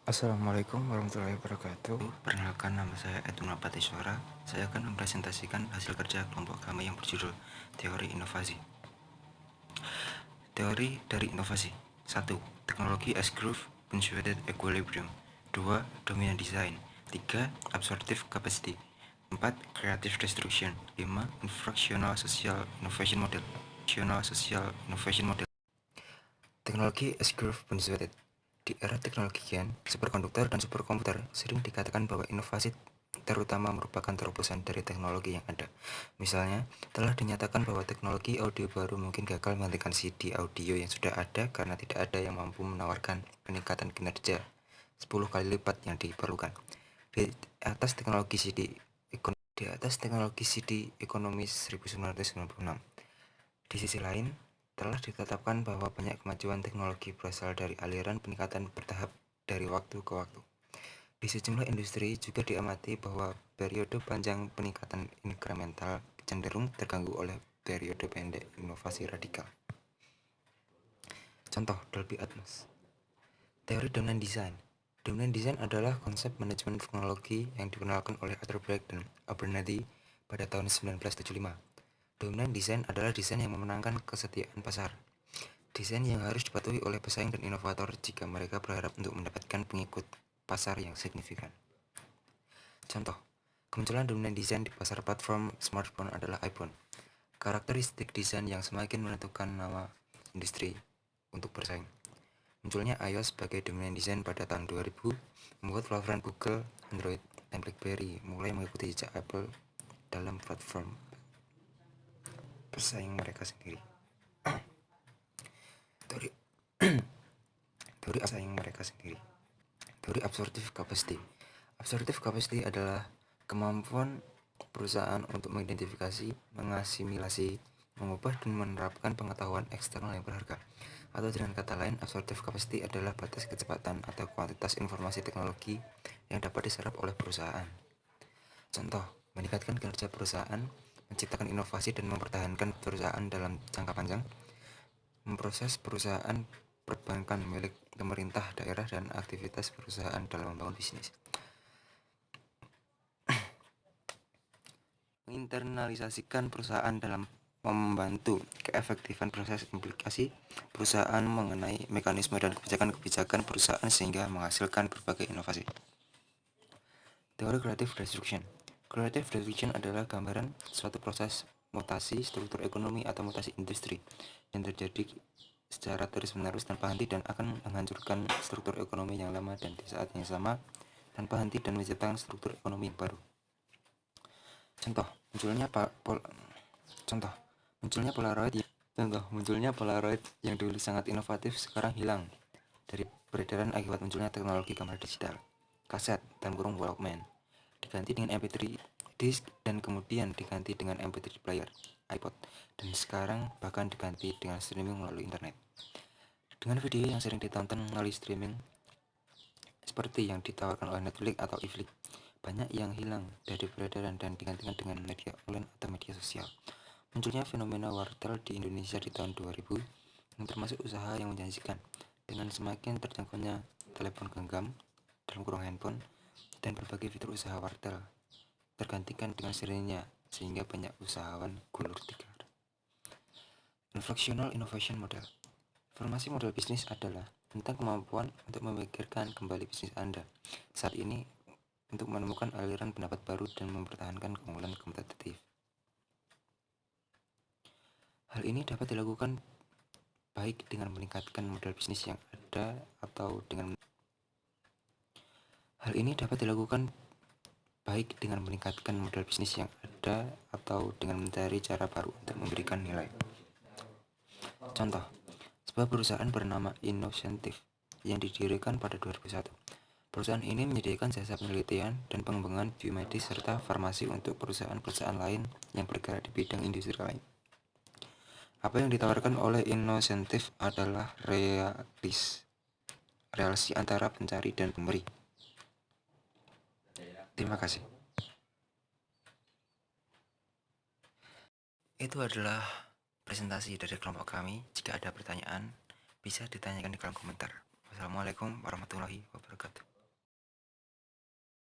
Assalamualaikum warahmatullahi wabarakatuh. Perkenalkan, nama saya Edwin Apatiswara. Saya akan mempresentasikan hasil kerja kelompok kami yang berjudul Teori Inovasi. Teori dari inovasi. 1. Teknologi as groove punctuated equilibrium. 2. Dominant design. 3. Absorptive capacity. 4. Creative destruction. 5. Infractional social innovation model. Teknologi as groove punctuated. Di era teknologi gen, superkonduktor dan superkomputer sering dikatakan bahwa inovasi terutama merupakan terobosan dari teknologi yang ada. Misalnya, telah dinyatakan bahwa teknologi audio baru mungkin gagal menggantikan CD audio yang sudah ada karena tidak ada yang mampu menawarkan peningkatan kinerja 10 kali lipat yang diperlukan. Di atas teknologi CD ekonomi 1996. Di sisi lain, telah ditetapkan bahwa banyak kemajuan teknologi berasal dari aliran peningkatan bertahap dari waktu ke waktu. Di sejumlah industri juga diamati bahwa periode panjang peningkatan inkremental cenderung terganggu oleh periode pendek inovasi radikal. Contoh, Dolby Atmos. Teori dominant design. Dominant design adalah konsep manajemen teknologi yang dikenalkan oleh Arthur Black dan Abernathy pada tahun 1975. Dominant design adalah desain yang memenangkan kesetiaan pasar. Desain yang harus dipatuhi oleh pesaing dan inovator jika mereka berharap untuk mendapatkan pengikut pasar yang signifikan. Contoh, kemunculan dominant desain di pasar platform smartphone adalah iPhone. Karakteristik desain yang semakin menentukan nama industri untuk bersaing. Munculnya iOS sebagai dominant desain pada tahun 2000 membuat platform Google, Android, dan BlackBerry mulai mengikuti jejak Apple dalam platform pesaing mereka sendiri. Teori absorptive capacity. Absorptive capacity adalah kemampuan perusahaan untuk mengidentifikasi, mengasimilasi, mengubah dan menerapkan pengetahuan eksternal yang berharga. Atau dengan kata lain, absorptive capacity adalah batas kecepatan atau kuantitas informasi teknologi yang dapat diserap oleh perusahaan. Contoh, meningkatkan kinerja perusahaan, menciptakan inovasi dan mempertahankan perusahaan dalam jangka panjang, memproses perusahaan perbankan milik pemerintah daerah dan aktivitas perusahaan dalam membangun bisnis. Menginternalisasikan perusahaan dalam membantu keefektifan proses implikasi perusahaan mengenai mekanisme dan kebijakan-kebijakan perusahaan sehingga menghasilkan berbagai inovasi. Teori creative destruction. Creative destruction adalah gambaran suatu proses mutasi struktur ekonomi atau mutasi industri yang terjadi secara terus-menerus tanpa henti dan akan menghancurkan struktur ekonomi yang lama dan di saat yang sama tanpa henti dan menciptakan struktur ekonomi yang baru. Munculnya Polaroid yang dulu sangat inovatif sekarang hilang dari peredaran akibat munculnya teknologi kamera digital, kaset dan burung Walkman, diganti dengan MP3 disk dan kemudian diganti dengan MP3 player, iPod, dan sekarang bahkan diganti dengan streaming melalui internet. Dengan video yang sering ditonton melalui streaming seperti yang ditawarkan oleh Netflix atau iFlix, banyak yang hilang dari peredaran dan digantikan dengan media online atau media sosial. Munculnya fenomena wartel di Indonesia di tahun 2000 yang termasuk usaha yang menjanjikan dengan semakin terjangkaunya telepon genggam handphone dan berbagai fitur usaha wartel tergantikan dengan sirinya sehingga banyak usahawan gulur tikar. Infractional innovation model. Formasi model bisnis adalah tentang kemampuan untuk memikirkan kembali bisnis Anda saat ini untuk menemukan aliran pendapat baru dan mempertahankan keunggulan kompetitif. Hal ini dapat dilakukan baik dengan meningkatkan modal bisnis yang ada atau dengan mencari cara baru untuk memberikan nilai. Contoh, sebuah perusahaan bernama Innocentive yang didirikan pada 2001. Perusahaan ini menyediakan jasa penelitian dan pengembangan biomedis serta farmasi untuk perusahaan-perusahaan lain yang bergerak di bidang industri lain. Apa yang ditawarkan oleh Innocentive adalah relasi antara pencari dan pemberi. Terima kasih. Itu adalah presentasi dari kelompok kami. Jika ada pertanyaan, bisa ditanyakan di kolom komentar. Wassalamualaikum warahmatullahi wabarakatuh.